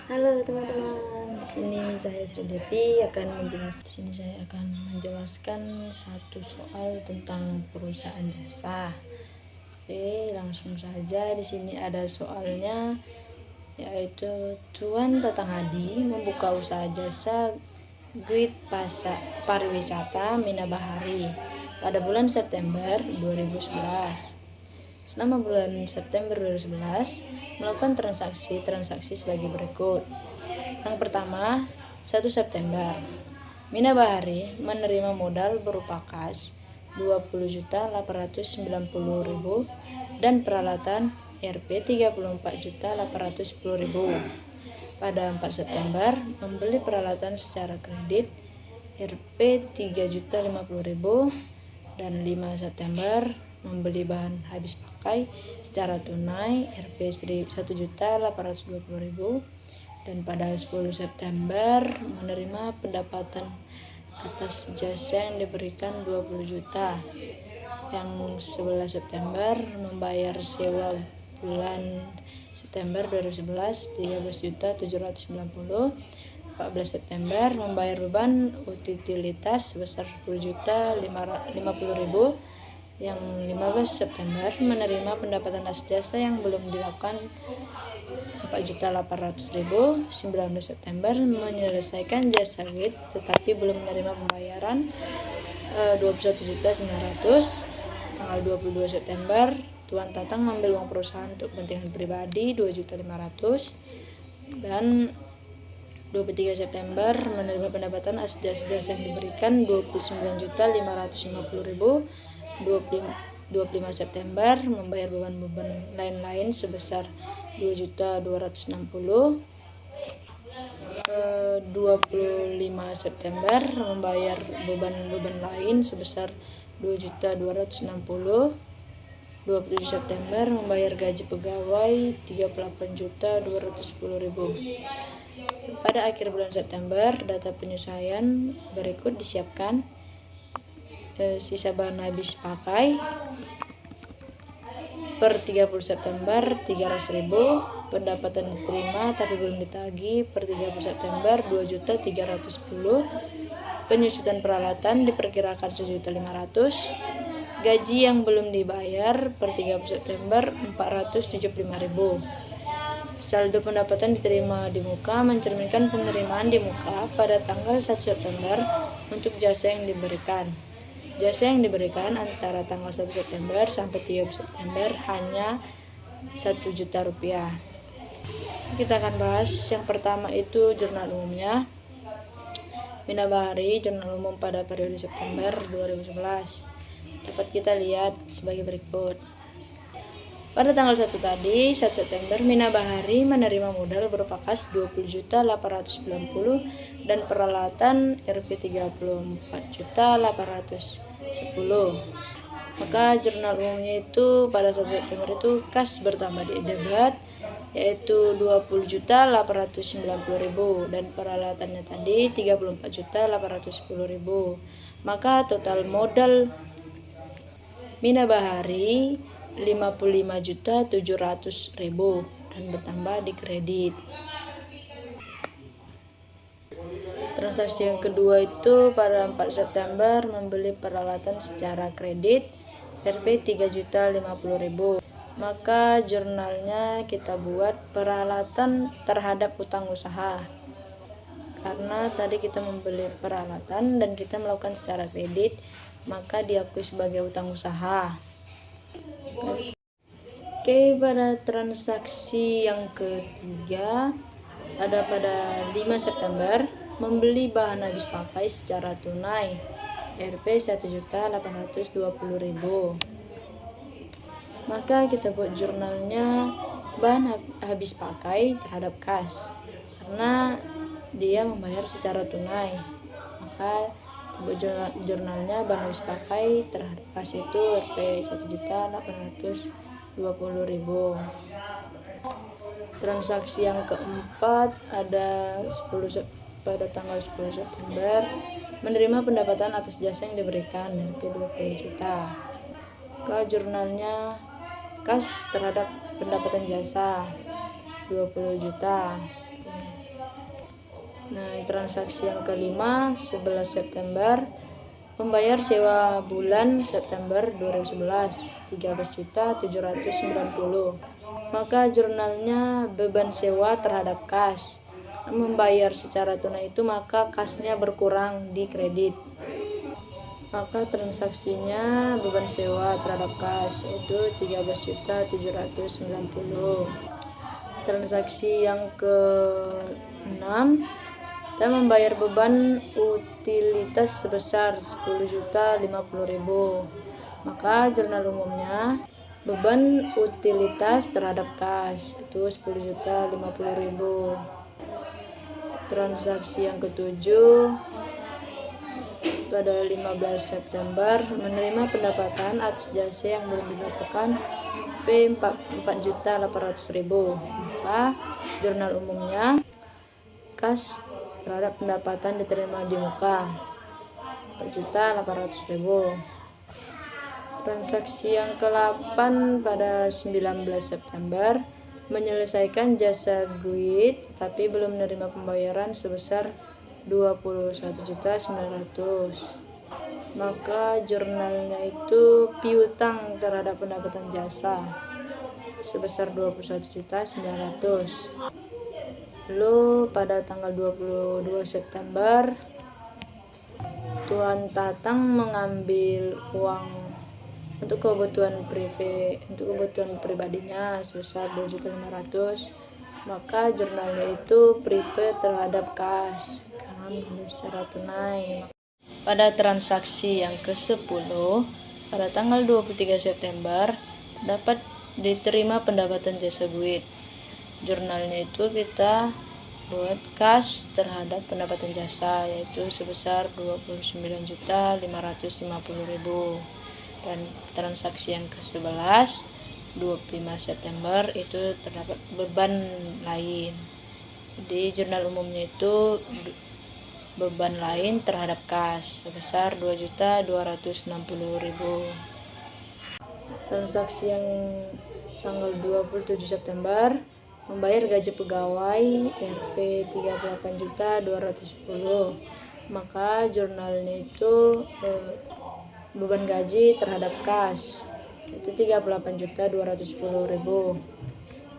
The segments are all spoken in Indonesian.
Halo teman-teman, di sini saya Sri Devi akan menjelaskan satu soal tentang perusahaan jasa. Oke, langsung saja. Di sini ada soalnya, yaitu Tuan Tatang Hadi membuka usaha jasa guide pariwisata Mina Bahari pada bulan September 2011. Selama bulan September 2011, melakukan transaksi sebagai berikut. Yang pertama, 1 September, Mina Bahari menerima modal berupa kas 20.890.000 dan peralatan Rp 34.810.000. Pada 4 September, membeli peralatan secara kredit Rp 3.050.000 dan 5 September membeli bahan habis pakai secara tunai Rp 1.820.000 dan pada 10 September menerima pendapatan atas jasa yang diberikan 20 juta. Yang 11 September membayar sewa bulan September 2011 13.790.000. 14 September membayar beban utilitas sebesar 10.050.000. Yang 15 September menerima pendapatan atas jasa yang belum dilakukan 4.800.000. 19 September menyelesaikan jasa guide tetapi belum menerima pembayaran 21.900.000. Tanggal 22 September Tuan Tatang mengambil uang perusahaan untuk kepentingan pribadi 2.500.000 dan 23 September menerima pendapatan atas jasa yang diberikan 29.550.000. 25 September membayar beban lain-lain sebesar 2.260.000. 25 September membayar beban lain sebesar 2.260.000. 27 September membayar gaji pegawai 38.210.000. Pada akhir bulan September, data penyelesaian berikut disiapkan. Sisa bahan habis pakai per 30 September 300.000, pendapatan diterima tapi belum ditagih per 30 September 2.310.000, penyusutan peralatan diperkirakan 1.500.000, gaji yang belum dibayar per 30 September 475.000. Saldo pendapatan diterima di muka mencerminkan penerimaan di muka pada tanggal 1 September untuk jasa yang diberikan. Jasa yang diberikan antara tanggal 1 September sampai 30 September hanya Rp1 juta. Kita akan bahas yang pertama itu jurnal umumnya. Mina Bahari jurnal umum pada periode September 2011. Dapat kita lihat sebagai berikut. Pada tanggal 1 tadi, 1 September, Mina Bahari menerima modal berupa kas 20.890 dan peralatan Rp 34.810. Maka jurnal umumnya itu pada 1 September itu kas bertambah di debat yaitu 20.890.000 dan peralatannya tadi 34.810.000. Maka total modal Mina Bahari 55.700.000 dan bertambah di kredit. Transaksi yang kedua itu pada 4 September membeli peralatan secara kredit Rp 3.050.000. Maka jurnalnya kita buat peralatan terhadap utang usaha. Karena tadi kita membeli peralatan dan kita melakukan secara kredit, maka diakui sebagai utang usaha. Oke, pada transaksi yang ketiga ada pada 5 September membeli bahan habis pakai secara tunai Rp 1.820.000. Maka kita buat jurnalnya bahan habis pakai terhadap kas karena dia membayar secara tunai. Maka buat jurnalnya bahan habis pakai terhadap kas itu Rp 1.820.000. Transaksi yang keempat ada pada tanggal 10 September menerima pendapatan atas jasa yang diberikan Rp 20 juta. Ke jurnalnya kas terhadap pendapatan jasa 20 juta. Nah, transaksi yang kelima 11 September membayar sewa bulan September 2011 13.790. Maka jurnalnya beban sewa terhadap kas. Membayar secara tunai itu maka kasnya berkurang di kredit. Maka transaksinya beban sewa terhadap kas itu 13.790. Transaksi yang ke-6 dan membayar beban utilitas sebesar 10.050.000. Maka jurnal umumnya beban utilitas terhadap kas itu 10.050.000. Transaksi yang ke-7 pada 15 September menerima pendapatan atas jasa yang belum dilakukan P4.800.000. Maka jurnal umumnya kas terhadap pendapatan diterima di muka 4.800.000. Transaksi yang ke-8 pada 19 September menyelesaikan jasa guide tapi belum menerima pembayaran sebesar 21.900.000. Maka jurnalnya itu piutang terhadap pendapatan jasa sebesar 21.900.000. Lalu pada tanggal 22 September Tuan Tatang mengambil uang untuk kebutuhan pribadinya sebesar 2.500.000. Maka jurnalnya itu prepaid terhadap kas karena mengambil secara tunai. Pada transaksi yang ke-10 pada tanggal 23 September dapat diterima pendapatan jasa guide. Jurnalnya itu kita buat kas terhadap pendapatan jasa yaitu sebesar 29.550.000. Dan transaksi yang ke-11 25 September itu terdapat beban lain. Jadi jurnal umumnya itu beban lain terhadap kas sebesar 2.260.000. Transaksi yang tanggal 27 September membayar gaji pegawai Rp 38.210. Maka jurnalnya itu beban gaji terhadap kas itu 38.210.000.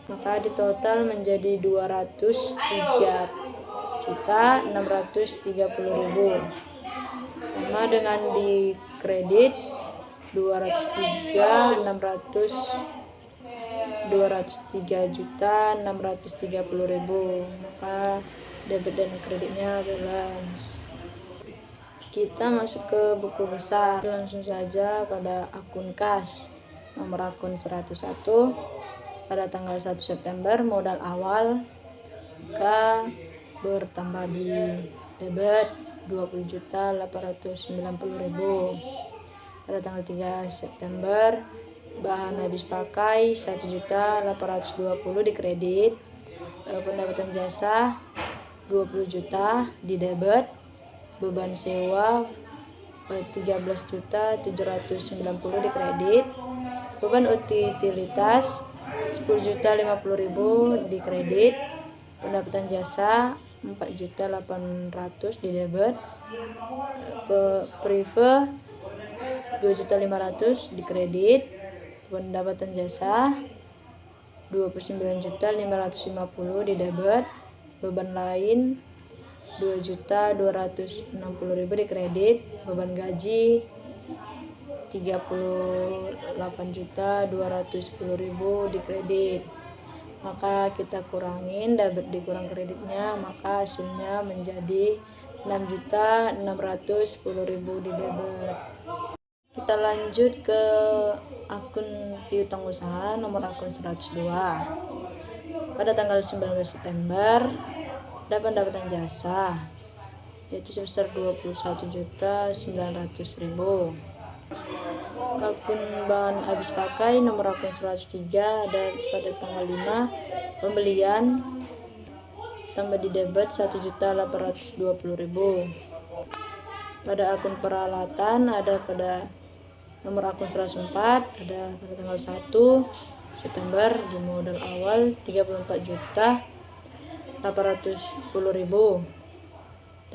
Maka di total menjadi 203.630.000. Sama dengan di kredit 203.630.000. Maka debit dan kreditnya balance. Kita masuk ke buku besar. Langsung saja pada akun kas. Nomor akun 101 pada tanggal 1 September modal awal maka bertambah di debit 20.890.000. Pada tanggal 3 September bahan habis pakai 1.820.000 di kredit. Pendapatan jasa 20 juta di debit. Beban sewa 13.790 di kredit. Beban utilitas 10.050.000 di kredit. Pendapatan jasa 4.800.000 di debit. Prive 2.500.000 di kredit. Pendapatan jasa 29.550.000 di debit. Beban lain 2.260.000 di kredit. Beban gaji 38.210.000 di kredit. Maka kita kurangin debit dikurang kreditnya, maka hasilnya menjadi 6.610.000 di debit. Kita lanjut ke akun piutang usaha nomor akun 102. Pada tanggal 19 September ada pendapatan jasa yaitu sebesar 21.900.000. Akun bahan habis pakai nomor akun 103 ada pada tanggal 5 pembelian tambah di debit 1.820.000. Pada akun peralatan ada pada nomor akun 104 ada pada tanggal 1 September di modal awal 34.810.000.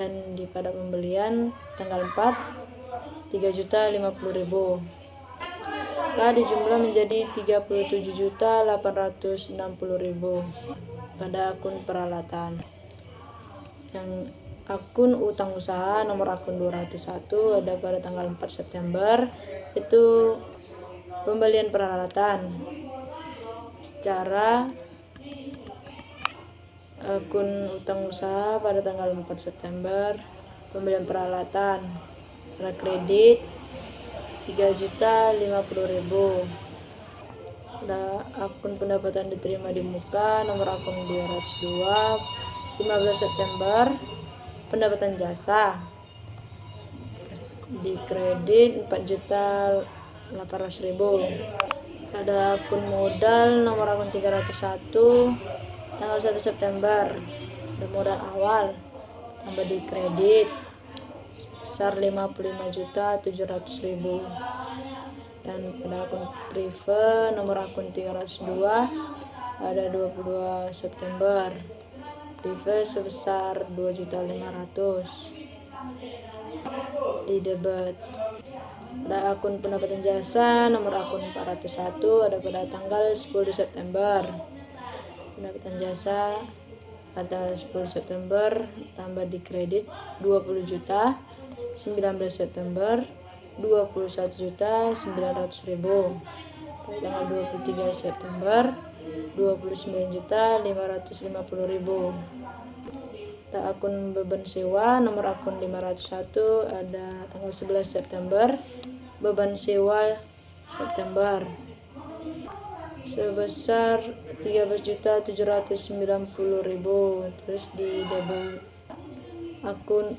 dan pada pembelian tanggal 4 3.050.000. Maka dijumlah menjadi 37.860.000 pada akun peralatan. Yang akun utang usaha nomor akun 201 ada pada tanggal 4 September, itu pembelian peralatan. Secara akun utang usaha pada tanggal 4 September, pembelian peralatan secara kredit 3.050.000. Ada akun pendapatan diterima di muka nomor akun 202 15 September, pendapatan jasa di kredit 4.800.000. Ada akun modal nomor akun 301 tanggal 1 September, ada modal awal tambah di kredit sebesar 55.700.000. Dan pada akun prive nomor akun 302 ada 22 September, prive sebesar 2.500.000 di debit. Pada akun pendapatan jasa nomor akun 401 ada pada tanggal 10 September, pendapatan jasa pada 10 September tambah di kredit 20 juta. 19 September 21.900.000. Pada tanggal 23 September 29.550.000. Pada akun beban sewa nomor akun 501 ada tanggal 11 September, beban sewa September sebesar 13.790.000, terus di debit. Akun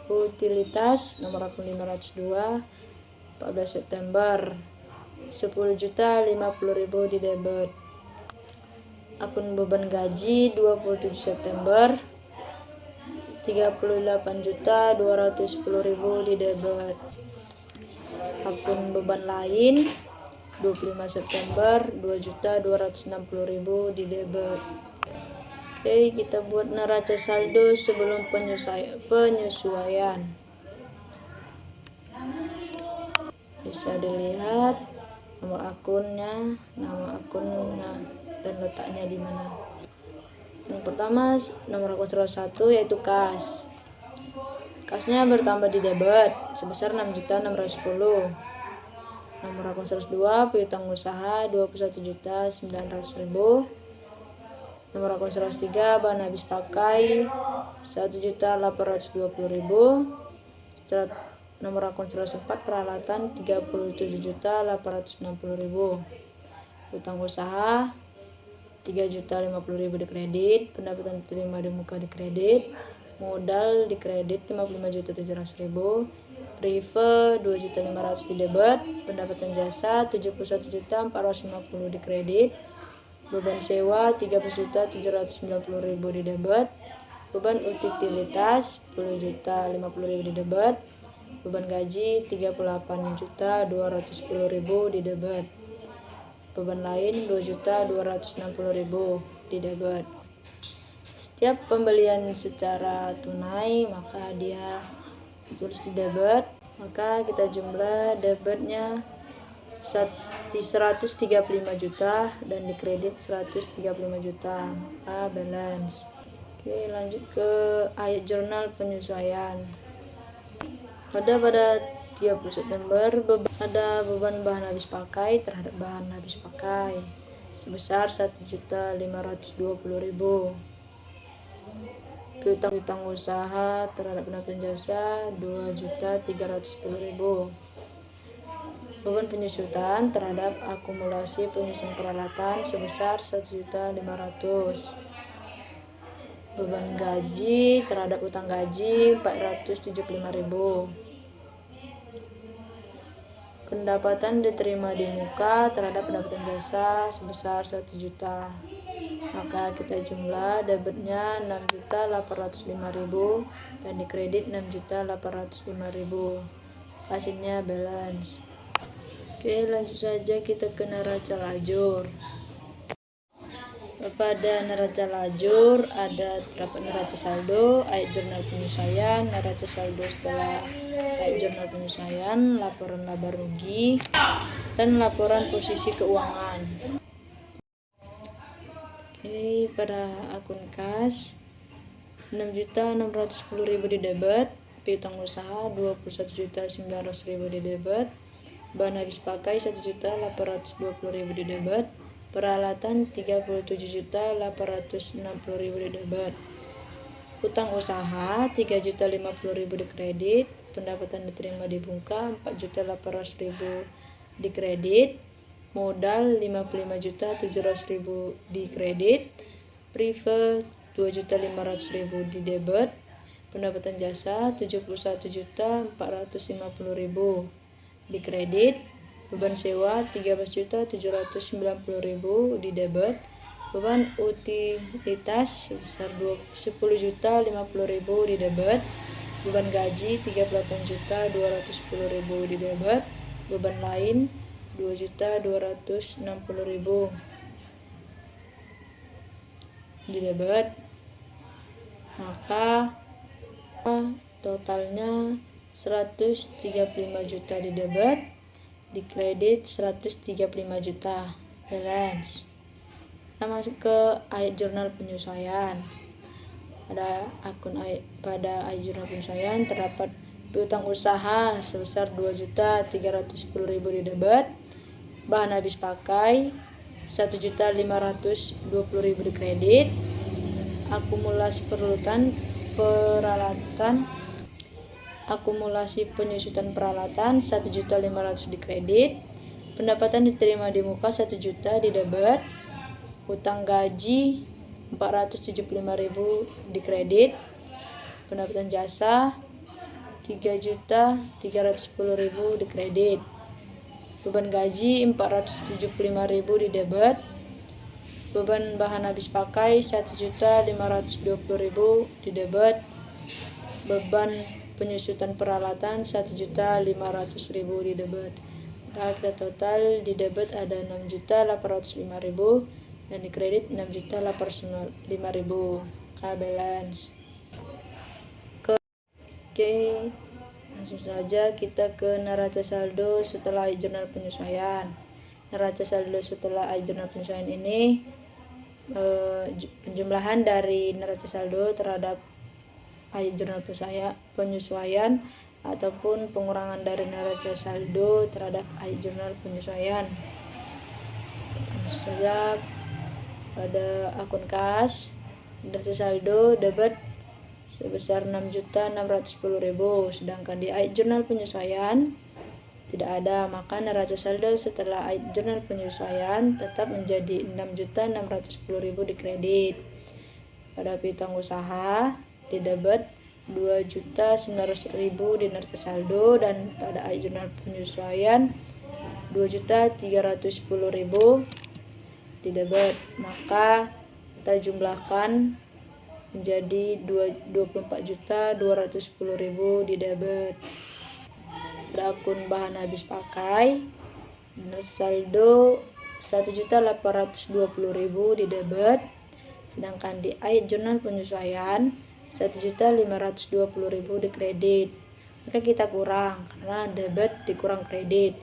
utilitas nomor akun 502 14 September 10.050.000 di debit. Akun beban gaji 27 September 38.210.000 di debit. Akun beban lain 25 September 2.260.000 di debit. Oke, kita buat neraca saldo sebelum penyesuaian. Bisa dilihat nomor akunnya, nama akunnya, dan letaknya di mana. Yang pertama nomor akun 101 yaitu kas. Kasnya bertambah di debit sebesar 6.610. Nomor akun 102 piutang usaha 21.900.000. Nomor akun 103 bahan habis pakai 1.820.000. Nomor akun 104 peralatan 37.860.000. Utang usaha 3.050.000 di kredit, pendapatan diterima di muka di kredit, modal di kredit 55.700.000, prive 2.500.000 di debit, pendapatan jasa 71.450.000 di kredit, beban sewa 13.790.000 di debit, beban utilitas 10.050.000 di debit, beban gaji 38.210.000 di debit, beban lain 2.260.000 di debit. Setiap pembelian secara tunai maka dia ditulis di debit, maka kita jumlah debitnya 135 juta dan di kredit 135 juta, maka balance. Oke, lanjut ke ayat jurnal penyesuaian. Ada pada 30 September ada beban bahan habis pakai terhadap bahan habis pakai sebesar 1.520.000. Piutang usaha terhadap pendapatan jasa 2.310.000. Beban penyusutan terhadap akumulasi penyusutan peralatan sebesar 1.500.000. Beban gaji terhadap utang gaji 475.000. Pendapatan diterima di muka terhadap pendapatan jasa sebesar 1 juta. Maka kita jumlah debitnya 6.805.000 dan di kredit 6.805.000. Hasilnya balance. Oke, lanjut saja kita ke neraca lajur. Pada neraca lajur ada terdapat neraca saldo, ayat jurnal penyesuaian, neraca saldo setelah ayat jurnal penyesuaian, laporan laba rugi, dan laporan posisi keuangan. Oke, pada akun kas 6.610.000 di debit, piutang usaha 21.900.000 di debit, bahan habis pakai 1.820.000 di debit, peralatan 37.860.000 di debit, utang usaha 3.050.000 di kredit, pendapatan diterima di muka 4.800.000 di kredit, modal 55.700.000 di kredit, prive 2.500.000 di debit, pendapatan jasa 71.450.000 di kredit, beban sewa 13.790.000 di debit, beban utilitas sebesar 10.050.000 di debit, beban gaji 38.210.000 di debit, beban lain 2.260.000 di debit, maka totalnya 135 juta di debit, di kredit 135 juta balance. Kita masuk ke ayat jurnal penyesuaian. Pada ayat jurnal penyesuaian terdapat piutang usaha sebesar 2.310.000 di debit, bahan habis pakai 1.520.000 di kredit, akumulasi penyusutan peralatan 1.500.000 di kredit, pendapatan diterima di muka 1 juta di debit, utang gaji 475.000 di kredit, pendapatan jasa 3.310.000 di kredit, beban gaji 475.000 di debit, beban bahan habis pakai 1.520.000 di debit, beban penyusutan peralatan 1.500.000 di debit. Nah, kita total di debit ada 6.805.000 dan di kredit 6.805.000. Balance. Oke, langsung saja kita ke neraca saldo setelah jurnal penyesuaian. Neraca saldo setelah jurnal penyesuaian ini penjumlahan dari neraca saldo terhadap jurnal penyesuaian ataupun pengurangan dari neraca saldo terhadap jurnal penyesuaian. Langsung saja pada akun kas, neraca saldo debit sebesar 6.610.000, sedangkan di jurnal penyesuaian tidak ada, maka neraca saldo setelah jurnal penyesuaian tetap menjadi 6.610.000 di kredit. Pada piutang usaha di debit 2.900.000 di neraca saldo, dan pada jurnal penyesuaian 2.310.000 di debit, maka kita jumlahkan menjadi 24.210.000 di debit. Pada akun bahan habis pakai neraca saldo 1.820.000 di debit, sedangkan di jurnal penyesuaian 1.520.000 di kredit. Maka kita kurang karena debit dikurang kredit,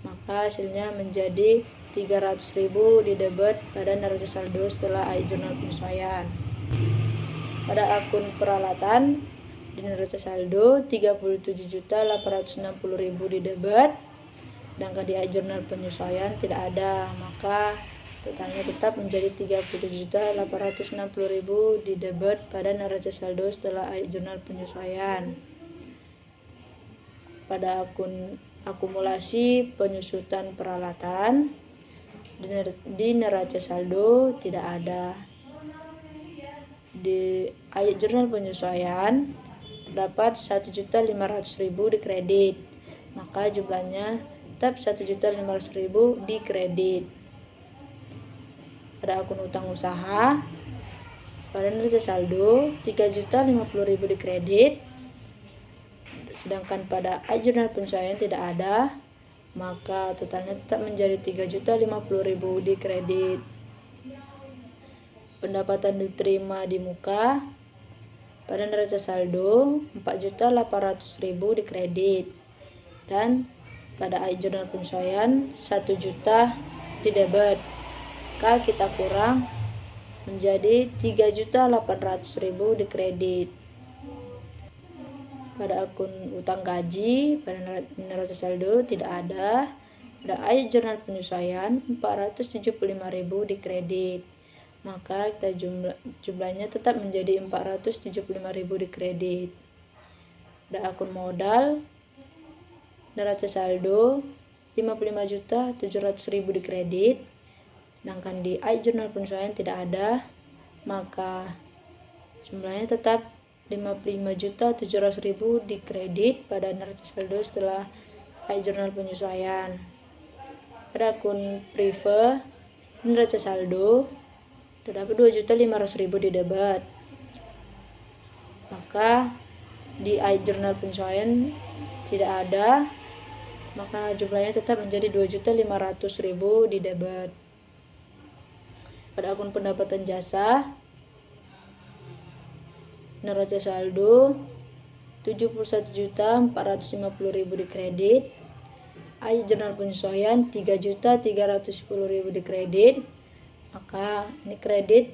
maka hasilnya menjadi 300.000 di debit pada neraca saldo setelah jurnal penyesuaian. Pada akun peralatan di neraca saldo 37.860.000 di debit, sedangkan di jurnal penyesuaian tidak ada, maka totalnya tetap menjadi 37.860.000 di debit pada neraca saldo setelah jurnal penyesuaian. Pada akun akumulasi penyusutan peralatan di neraca saldo tidak ada. Di jurnal penyesuaian terdapat 1.500.000 di kredit, maka jumlahnya tetap 1.500.000 di kredit. Pada akun utang usaha pada neraca saldo 3.050.000 di kredit, sedangkan pada jurnal penyesuaian tidak ada, maka totalnya tetap menjadi 3.050.000 di kredit. pendapatan diterima di muka pada neraca saldo 4.800.000 dikredit, dan pada jurnal penyesuaian 1 juta di debit. Maka kita kurang menjadi 3.800.000 dikredit. Pada akun utang gaji pada neraca saldo tidak ada. Pada jurnal penyesuaian 475.000 dikredit. Maka kita jumlahnya tetap menjadi 475.000 dikredit. Pada akun modal neraca saldo 55.700.000 dikredit, sedangkan di jurnal penyesuaian tidak ada, maka jumlahnya tetap 55.700.000 dikredit pada neraca saldo setelah jurnal penyesuaian. Pada akun prive neraca saldo terdapat 2.500.000 di debit, maka di jurnal penyesuaian tidak ada, maka jumlahnya tetap menjadi 2.500.000 di debit. Pada akun pendapatan jasa neraca saldo 71.450.000 dikredit, jurnal penyesuaian 3.310.000 dikredit, maka ini kredit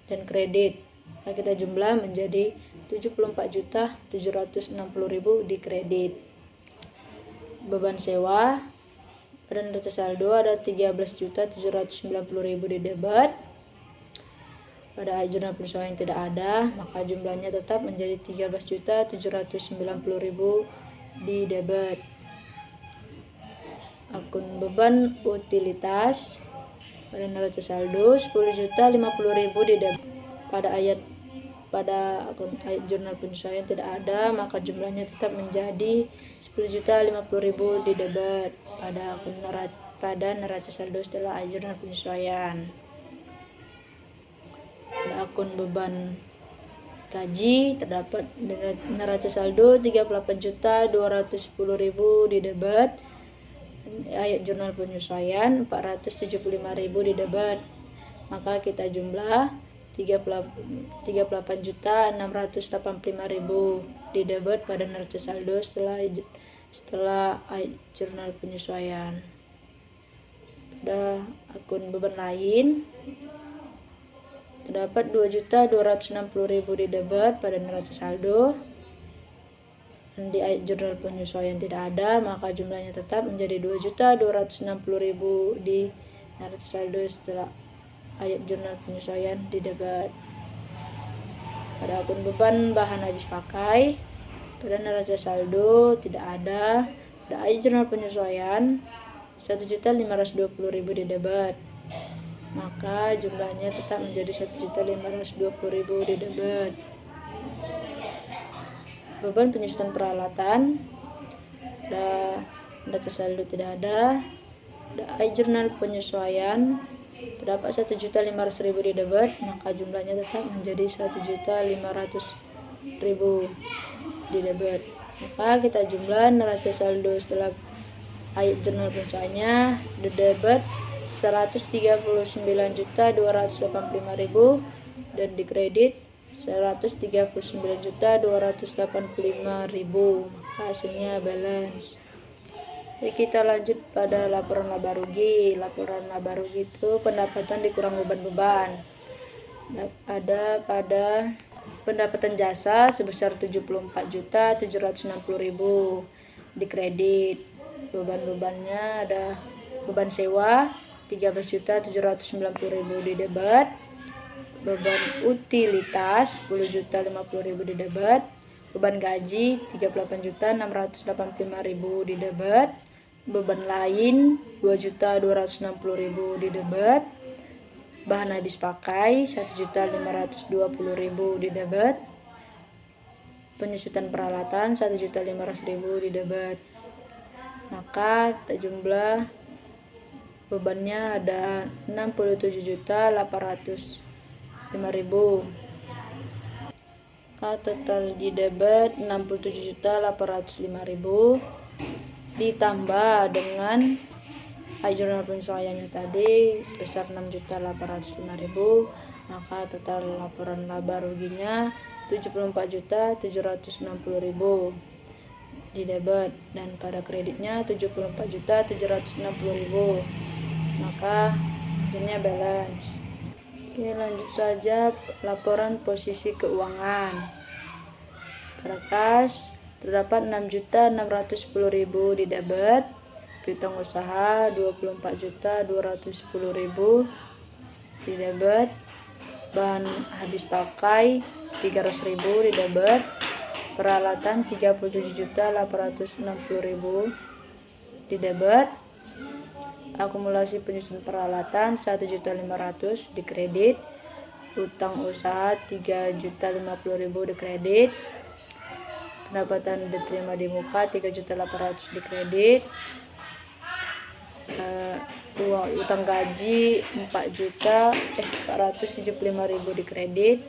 dan kredit, maka kita jumlah menjadi 74.760.000 dikredit. Beban sewa pada neraca saldo ada 13.790.000 di debit. Pada jurnal penyesuaian tidak ada, maka jumlahnya tetap menjadi 13.790.000 di debit. Akun beban utilitas pada neraca saldo 10.050.000 di debit. Pada akun jurnal penyesuaian tidak ada, maka jumlahnya tetap menjadi 10.050.000 di debit pada neraca saldo setelah jurnal penyesuaian. Pada akun beban gaji terdapat neraca saldo 38.210.000 di debit, jurnal penyesuaian 475.000 di debit, maka kita jumlah 38.685.000 di debit pada neraca saldo setelah jurnal penyesuaian. Pada akun beban lain terdapat 2.260.000 di debit pada neraca saldo, dan di jurnal penyesuaian tidak ada, maka jumlahnya tetap menjadi 2.260.000 di neraca saldo setelah jurnal penyesuaian di debit. Pada akun beban bahan habis pakai pada neraca saldo tidak ada, pada jurnal penyesuaian 1.520.000 di debit, maka jumlahnya tetap menjadi 1.520.000 di debit. Beban penyusutan peralatan pada neraca saldo tidak ada, pada jurnal penyesuaian terdapat 1.500.000 di debit, maka jumlahnya tetap menjadi 1.500.000 di debit. Maka kita jumlah neraca saldo setelah jurnal penyesuaiannya di debit 139.285.000 dan di kredit 139.285.000, maka hasilnya balance. Jadi kita lanjut pada laporan laba rugi. Laporan laba rugi itu pendapatan dikurang beban-beban. Ada pada pendapatan jasa sebesar 74.760.000 di kredit. Beban-bebannya ada beban sewa 13.790.000 di debit, beban utilitas 10.050.000 di debit, beban gaji 38.685.000 di debit, beban lain 2.260.000 di debit, bahan habis pakai 1.520.000 di debit, penyusutan peralatan 1.500.000 di debit. Maka kita jumlah bebannya ada 67.805.000. Total di debit 67.805.000 ditambah dengan jurnal penyesuaiannya tadi sebesar 6.805.000, maka total laporan laba ruginya 74.760.000 di debit, dan pada kreditnya 74.760.000, maka hasilnya balance. Oke, lanjut saja laporan posisi keuangan. Pada kas terdapat 6.610.000 di debit, piutang usaha 24.210.000 di debit, bahan habis pakai 300.000 di debit, peralatan 37.860.000 di debit, akumulasi penyusun peralatan 1.500.000 di kredit, utang usaha 3.050.000 di kredit, pendapatan diterima di muka 3.800.000 di kredit, utang gaji 4.475.000 di kredit,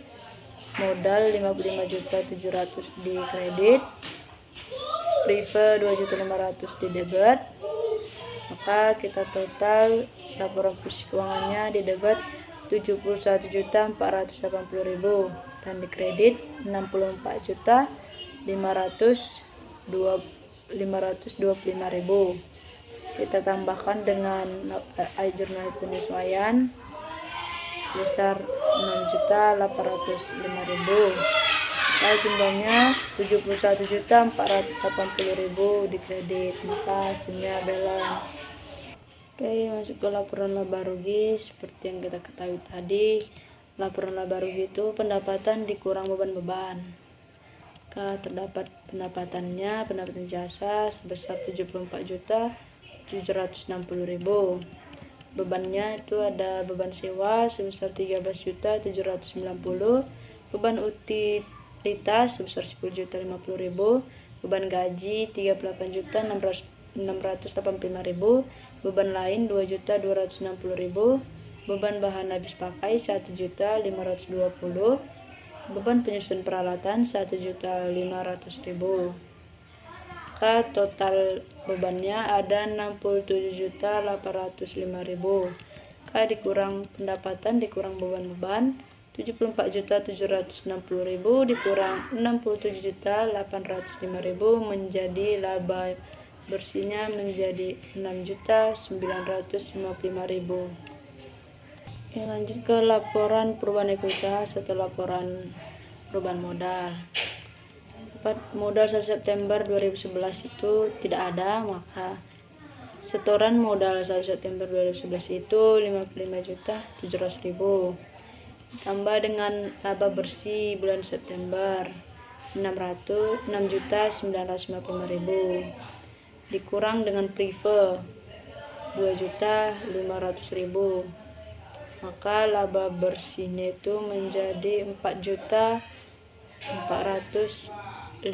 modal 55.700.000 di kredit, prive 2.500.000 di debit. Maka kita total laporan posisi keuangannya di debit 71.480.000 dan di kredit 64.525.000. Kita tambahkan dengan jurnal penyesuaian sebesar 6.805.000. Jumlahnya 71.480.000 di kredit, maka hasilnya balance. Oke, masuk ke laporan laba rugi. Seperti yang kita ketahui tadi, laporan laba rugi itu pendapatan dikurang beban-beban. Maka terdapat pendapatan jasa sebesar 74.760.000. Bebannya itu ada beban sewa sebesar 13.790.000, beban utilitas sebesar 10.050.000, beban gaji 38.685.000, beban lain 2.260.000, beban bahan habis pakai 1.520.000, beban penyusun peralatan 1.500.000. Maka total bebannya ada 67.805.000. Maka dikurang pendapatan dikurang beban-beban 74.760.000 dikurang 67.805.000 menjadi laba bersihnya menjadi 6.955.000. Oke, lanjut ke laporan perubahan ekuitas atau laporan perubahan modal. Modal 1 September 2011 itu tidak ada, maka setoran modal 1 September 2011 itu 55.700.000 tambah dengan laba bersih bulan September 6.955.000 dikurang dengan prive 2.500.000, maka laba bersihnya itu menjadi 4.455.000.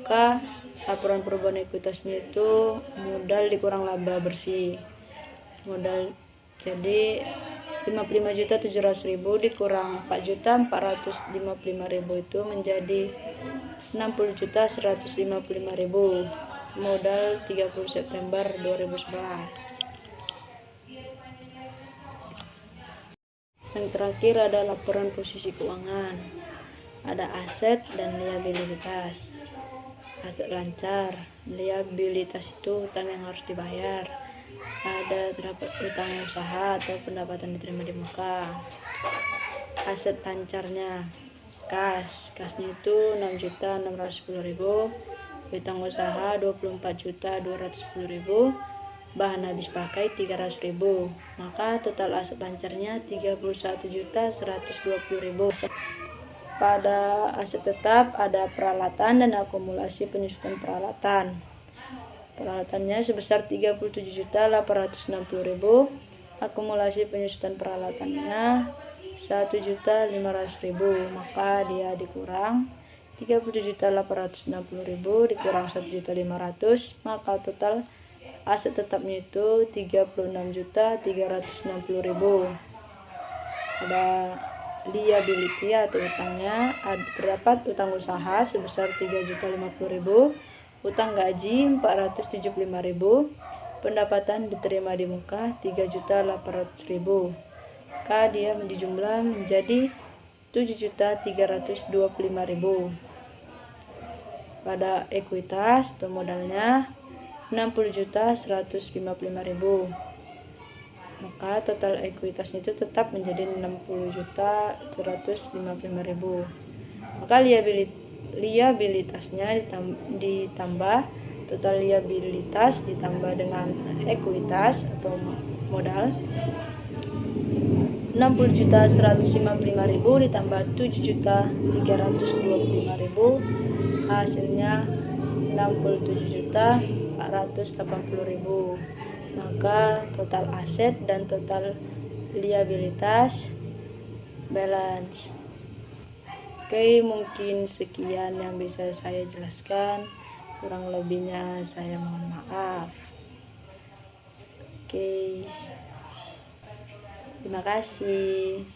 Maka laporan perubahan ekuitasnya itu modal dikurang laba bersih. Modal jadi 55.700.000 dikurang 4.455.000 itu menjadi 60.155.000. Modal 30 September 2011. Yang terakhir ada laporan posisi keuangan. Ada aset dan liabilitas. Aset lancar, liabilitas itu utang yang harus dibayar. Ada terdapat utang usaha atau pendapatan diterima di muka. Aset lancarnya kasnya itu 6.610.000, utang usaha 24.210.000, bahan habis pakai 300.000, maka total aset lancarnya 31.120.000. Pada aset tetap ada peralatan dan akumulasi penyusutan peralatan. Peralatannya sebesar 37.860.000, akumulasi penyusutan peralatannya 1.500.000, maka dia dikurang 37.860.000 dikurang 1.500.000, maka total aset tetapnya itu 36.360.000. Ada liability atau utangnya, terdapat utang usaha sebesar 3.050.000, utang gaji 475.000, pendapatan diterima di muka 3.800.000. maka dia dijumlah menjadi 7.325.000. Pada ekuitas atau modalnya 60.155.000, maka total ekuitasnya itu tetap menjadi 60.155.000. Maka liabilitasnya ditambah total liabilitas ditambah dengan ekuitas atau modal 60.155.000 ditambah 7.325.000, hasilnya 67.480.000. Maka total aset dan total liabilitas balance. Oke, mungkin sekian yang bisa saya jelaskan, kurang lebihnya saya mohon maaf. Oke, terima kasih.